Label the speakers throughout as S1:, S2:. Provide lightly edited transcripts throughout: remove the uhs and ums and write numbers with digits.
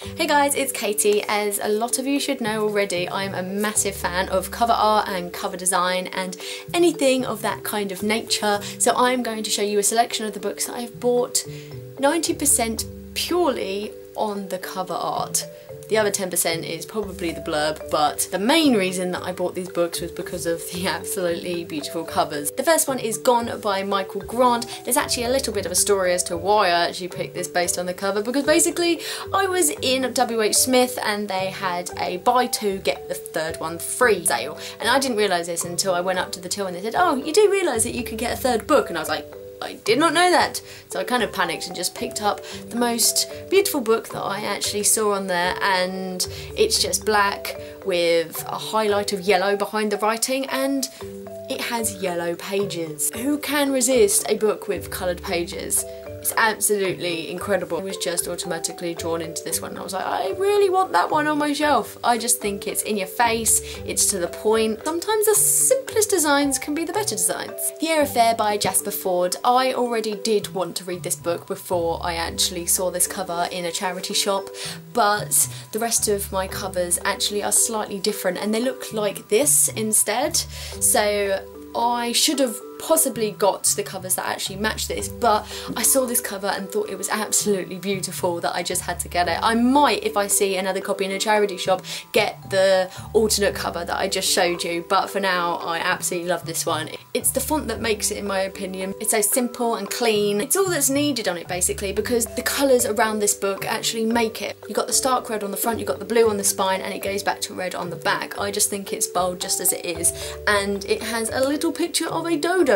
S1: Hey guys, it's Katie. As a lot of you should know already, I'm a massive fan of cover art and cover design and anything of that kind of nature. So I'm going to show you a selection of the books that I've bought 90% purely on the cover art. The other 10% is probably the blurb, but the main reason that I bought these books was because of the absolutely beautiful covers. The first one is Gone by Michael Grant. There's actually a little bit of a story as to why I actually picked this based on the cover, because basically I was in WH Smith and they had a buy two get the third one free sale, and I didn't realise this until I went up to the till and they said, oh, you do realise that you could get a third book, and I was like, I did not know that. So I kind of panicked and just picked up the most beautiful book that I actually saw on there, and it's just black with a highlight of yellow behind the writing, and it has yellow pages. Who can resist a book with coloured pages? It's absolutely incredible. I was just automatically drawn into this one and I was like, I really want that one on my shelf. I just think it's in your face, it's to the point. Sometimes the simplest designs can be the better designs. Theyre by Jasper Fforde. I already did want to read this book before I actually saw this cover in a charity shop, but the rest of my covers actually are slightly different and they look like this instead. So I should have possibly got the covers that actually match this, but I saw this cover and thought it was absolutely beautiful that I just had to get it. I might, if I see another copy in a charity shop, get the alternate cover that I just showed you, but for now I absolutely love this one. It's the font that makes it, in my opinion. It's so simple and clean. It's all that's needed on it basically, because the colours around this book actually make it. You've got the stark red on the front, you've got the blue on the spine, and it goes back to red on the back. I just think it's bold just as it is, and it has a little picture of a dodo.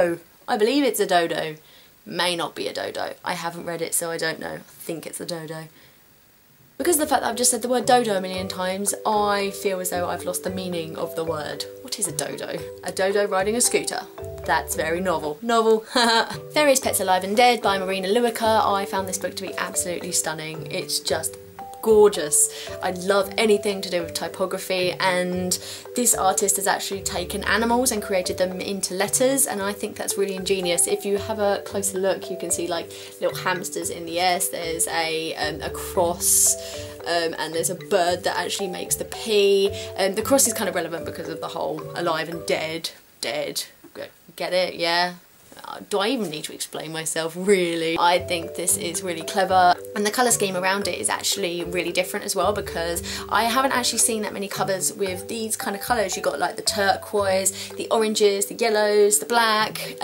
S1: I believe it's a dodo. May not be a dodo. I haven't read it, so I don't know. I think it's a dodo. Because of the fact that I've just said the word dodo a million times, I feel as though I've lost the meaning of the word. What is a dodo? A dodo riding a scooter. That's very novel. Novel. Theyre's Pets Alive and Dead by Marina Lewica. I found this book to be absolutely stunning. It's just gorgeous. I love anything to do with typography, and this artist has actually taken animals and created them into letters, and I think that's really ingenious. If you have a closer look, you can see like little hamsters in the S, there's a cross, and there's a bird that actually makes the P. The cross is kind of relevant because of the whole alive and dead. Get it? Yeah? Do I even need to explain myself, really? I think this is really clever, and the colour scheme around it is actually really different as well, because I haven't actually seen that many covers with these kind of colours. You've got like the turquoise, the oranges, the yellows, the black,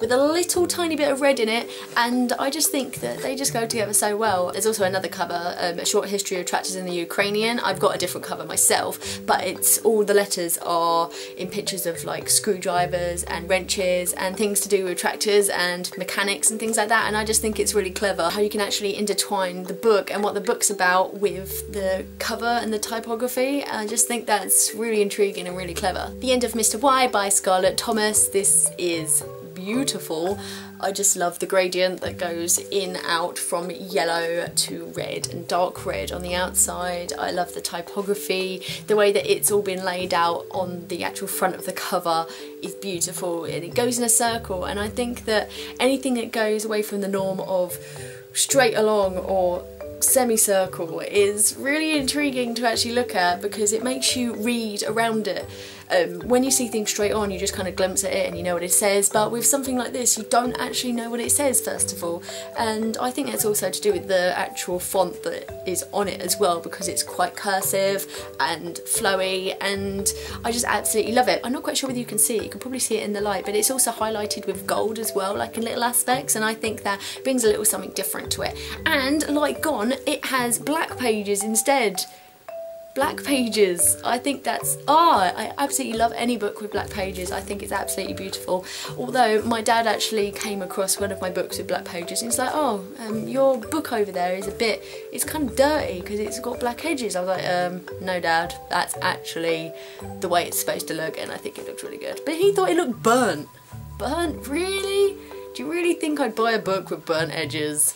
S1: with a little tiny bit of red in it, and I just think that they just go together so well. There's also another cover, A Short History of Tractors in the Ukrainian. I've got a different cover myself, but it's all the letters are in pictures of like screwdrivers and wrenches and things to do with tractors and mechanics and things like that, and I just think it's really clever how you can actually intertwine the book and what the book's about with the cover and the typography. I just think that's really intriguing and really clever. The End of Mr. Y by Scarlett Thomas. This is beautiful. I just love the gradient that goes in out from yellow to red and dark red on the outside. I love the typography. The way that it's all been laid out on the actual front of the cover is beautiful, and it goes in a circle, and I think that anything that goes away from the norm of straight along or semicircle is really intriguing to actually look at, because it makes you read around it. When you see things straight on, you just kind of glimpse at it and you know what it says, but with something like this you don't actually know what it says first of all, and I think that's also to do with the actual font that is on it as well, because it's quite cursive and flowy, and I just absolutely love it. I'm not quite sure whether you can see it, you can probably see it in the light, but it's also highlighted with gold as well, like in little aspects, and I think that brings a little something different to it. And like Gone, it has black pages instead. Black pages. I think that's, I absolutely love any book with black pages. I think it's absolutely beautiful. Although my dad actually came across one of my books with black pages and he's like, oh, your book over there is a bit, it's kind of dirty because it's got black edges. I was like, no dad, that's actually the way it's supposed to look, and I think it looks really good. But he thought it looked burnt. Burnt? Really? Do you really think I'd buy a book with burnt edges?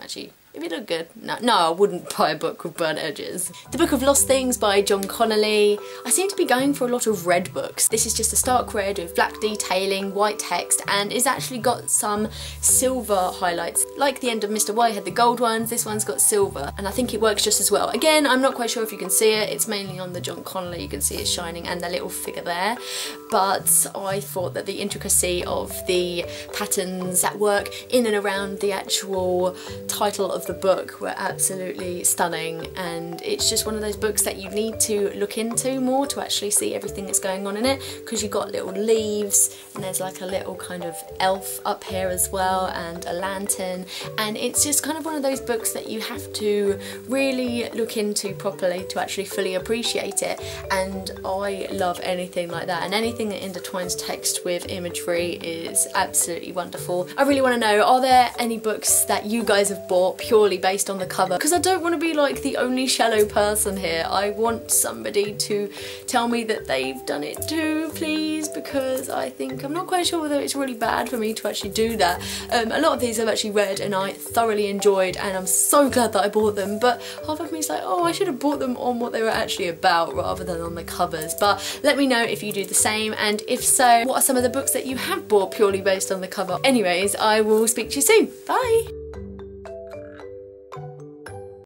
S1: Actually, If it looked good. No, I wouldn't buy a book with burnt edges. The Book of Lost Things by John Connolly. I seem to be going for a lot of red books. This is just a stark red with black detailing, white text, and it's actually got some silver highlights. Like the end of Mr. White had the gold ones, this one's got silver, and I think it works just as well. Again, I'm not quite sure if you can see it. It's mainly on the John Connolly, you can see it shining, and the little figure there. But I thought that the intricacy of the patterns that work in and around the actual title of the book were absolutely stunning, and it's just one of those books that you need to look into more to actually see everything that's going on in it, because you've got little leaves and there's like a little kind of elf up here as well and a lantern, and it's just kind of one of those books that you have to really look into properly to actually fully appreciate it. And I love anything like that, and anything that intertwines text with imagery is absolutely wonderful. I really want to know, are there any books that you guys have bought purely based on the cover? Because I don't want to be like the only shallow person here. I want somebody to tell me that they've done it too, please, because I'm not quite sure whether it's really bad for me to actually do that. A lot of these I've actually read and I thoroughly enjoyed, and I'm so glad that I bought them, but half of me is like, oh, I should have bought them on what they were actually about rather than on the covers. But let me know if you do the same, and if so, what are some of the books that you have bought purely based on the cover? Anyways, I will speak to you soon. Bye!